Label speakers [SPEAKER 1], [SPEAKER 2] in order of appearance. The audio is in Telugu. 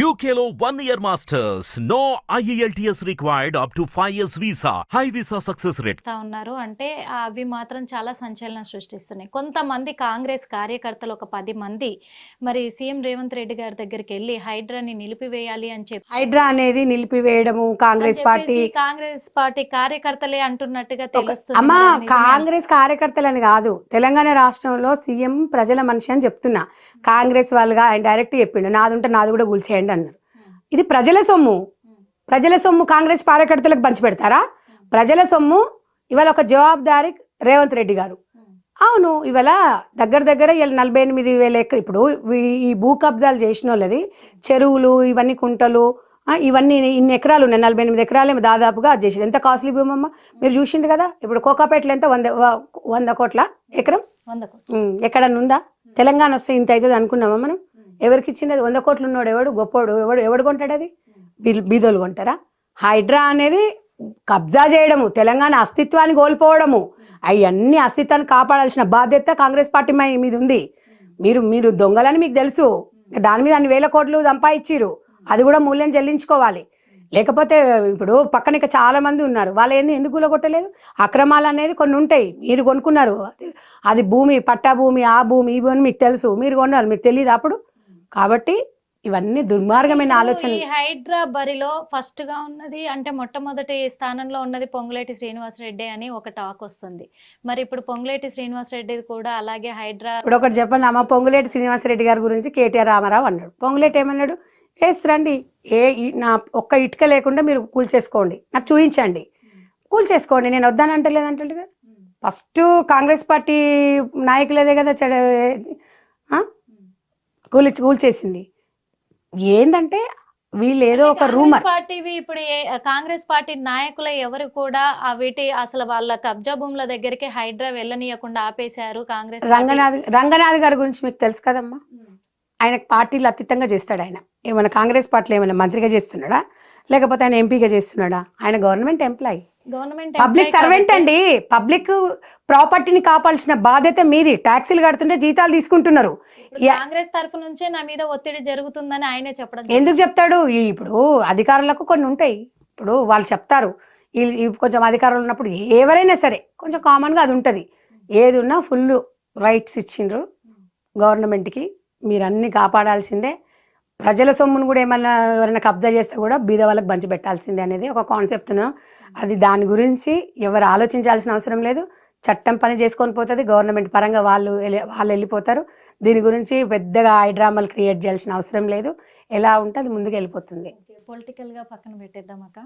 [SPEAKER 1] UKLO 1 year masters. No IELTS required up to 5 years visa. High visa success rate.
[SPEAKER 2] ఉన్నారు అంటే అవి మాత్రం చాలా సంచలనం సృష్టిస్తున్నాయి. కొంతమంది కాంగ్రెస్ కార్యకర్తలు ఒక 10 మంది మరి సీఎం రేవంత్ రెడ్డి గారి దగ్గరికి వెళ్ళి హైడ్రాని నిలిపివేయాలి అని చెప్పి
[SPEAKER 3] హైడ్రా అనేది నిలిపివేయడము కాంగ్రెస్
[SPEAKER 2] పార్టీ కార్యకర్తలే అంటున్నట్టుగా తెలుస్తుంది.
[SPEAKER 3] అమ్మా కాంగ్రెస్ కార్యకర్తలని కాదు, తెలంగాణ రాష్ట్రంలో సీఎం ప్రజల మనిషి అని చెప్తున్నా. కాంగ్రెస్ వాళ్ళుగా ఆయన డైరెక్ట్ చెప్పిండు, నాది ఉంటే నాది కూడా కూల్చేయండి అన్నారు. ఇది ప్రజల సొమ్ము. ప్రజల సొమ్ము కాంగ్రెస్ కార్యకర్తలకు పంచి పెడతారా? ప్రజల సొమ్ము. ఇవాళ ఒక జవాబుదారి రేవంత్ రెడ్డి గారు. అవును, ఇవాళ దగ్గర 48,000 ఎకరాలు ఇప్పుడు ఈ భూ కబ్జాలు చేసిన వాళ్ళది చెరువులు ఇవన్నీ కుంటలు ఇవన్నీ ఇన్ని ఎకరాలు ఉన్నాయి. 48 ఎకరాలు దాదాపుగా అది చేసి ఎంత కాస్ట్లీ భూమమ్మ మీరు చూసిండు కదా. ఇప్పుడు కోకాపేటలో ఎంత 100 కోట్ల ఎకరం ఎక్కడన్నా ఉందా? తెలంగాణ వస్తే ఇంత అవుతుంది అనుకున్నామా మనం? ఎవరికి ఇచ్చినది? 100 కోట్లు ఉన్నోడు ఎవడు గొప్పోడు? ఎవడు కొంటాడు? అది బీదోలు కొంటారా? హైడ్రా అనేది కబ్జా చేయడము, తెలంగాణ అస్తిత్వాన్ని కోల్పోవడము, అవన్నీ అస్తిత్వాన్ని కాపాడాల్సిన బాధ్యత కాంగ్రెస్ పార్టీ మీద ఉంది. మీరు దొంగలని మీకు తెలుసు. దాని మీద అన్ని 1000 కోట్లు సంపాదించారు. అది కూడా మూల్యం చెల్లించుకోవాలి. లేకపోతే ఇప్పుడు పక్కన ఇక చాలా మంది ఉన్నారు, వాళ్ళు ఎందుకు కూలగొట్టలేదు? అక్రమాలు అనేది కొన్ని ఉంటాయి. మీరు కొనుక్కున్నారు, అది భూమి పట్టా భూమి, ఆ భూమి ఈ భూమి మీకు తెలుసు, మీరు కొన్నారు, మీకు తెలియదు అప్పుడు. కాబట్టి ఇవన్నీ దుర్మార్గమైన ఆలోచన.
[SPEAKER 2] ఈ హైడ్రా బరిలో ఫస్ట్ గా ఉన్నది అంటే మొట్టమొదటి స్థానంలో ఉన్నది పొంగులేటి శ్రీనివాసరెడ్డి అని ఒక టాక్ వస్తుంది. మరి ఇప్పుడు పొంగులేటి శ్రీనివాసరెడ్డి కూడా అలాగే హైడ్రా.
[SPEAKER 3] ఇప్పుడు ఒకటి చెప్పండి అమ్మ, పొంగులేటి శ్రీనివాసరెడ్డి గారి గురించి కేటీఆర్ రామారావు అన్నాడు. పొంగులేటి ఏమన్నాడు? రండి, నా ఒక్క ఇటుక లేకుండా మీరు కూల్చేసుకోండి, నాకు చూపించండి, కూల్చేసుకోండి, నేను వద్దానంటే లేదంటే కదా. ఫస్ట్ కాంగ్రెస్ పార్టీ నాయకులేదే కదా కూల్చేసింది. ఏందంటే వీళ్ళు ఏదో ఒక రూమర్
[SPEAKER 2] పార్టీవి. ఇప్పుడు కాంగ్రెస్ పార్టీ నాయకుల ఎవరు కూడా వీటి అసలు వాళ్ళ కబ్జా భూముల దగ్గరికి హైడ్రా వెళ్ళనీయకుండా ఆపేశారు. కాంగ్రెస్
[SPEAKER 3] రంగనాథ్ గారి గురించి మీకు తెలుసు కదమ్మా. ఆయన పార్టీలు అతీతంగా చేస్తాడు. ఆయన ఏమైనా కాంగ్రెస్ పార్టీలో ఏమైనా మంత్రిగా చేస్తున్నాడా, లేకపోతే ఆయన ఎంపీగా చేస్తున్నాడా? ఆయన గవర్నమెంట్ ఎంప్లాయీ, పబ్లిక్ సర్వెంట్ అండి. పబ్లిక్ ప్రాపర్టీని కాపాల్సిన బాధ్యత మీది. ట్యాక్సీలు కడుతుంటే జీతాలు తీసుకుంటున్నారు.
[SPEAKER 2] కాంగ్రెస్ తరఫు నుంచే నా మీద ఒత్తిడి జరుగుతుందని ఆయనే చెప్పడం.
[SPEAKER 3] ఎందుకు చెప్తాడు? ఇప్పుడు అధికారులకు కొన్ని ఉంటాయి. ఇప్పుడు వాళ్ళు చెప్తారు, కొంచెం అధికారులు ఉన్నప్పుడు ఎవరైనా సరే కొంచెం కామన్గా అది ఉంటుంది. ఏది ఉన్నా ఫుల్ రైట్స్ ఇచ్చిండ్రు గవర్నమెంట్కి, మీరు అన్ని కాపాడాల్సిందే. ప్రజల సొమ్మును కూడా ఏమన్నా ఎవరైనా కబ్జా చేస్తే కూడా బీద వాళ్ళకి పంచి పెట్టాల్సిందే అనేది ఒక కాన్సెప్ట్ను. అది దాని గురించి ఎవరు ఆలోచించాల్సిన అవసరం లేదు. చట్టం పని చేసుకొని పోతుంది. గవర్నమెంట్ పరంగా వాళ్ళు వెళ్ళిపోతారు. దీని గురించి పెద్దగా డ్రామాలు క్రియేట్ చేయాల్సిన అవసరం లేదు. ఎలా ఉంటే అది ముందుకు వెళ్ళిపోతుంది.
[SPEAKER 2] పొలిటికల్గా పక్కన పెట్టేద్దాం అక్క.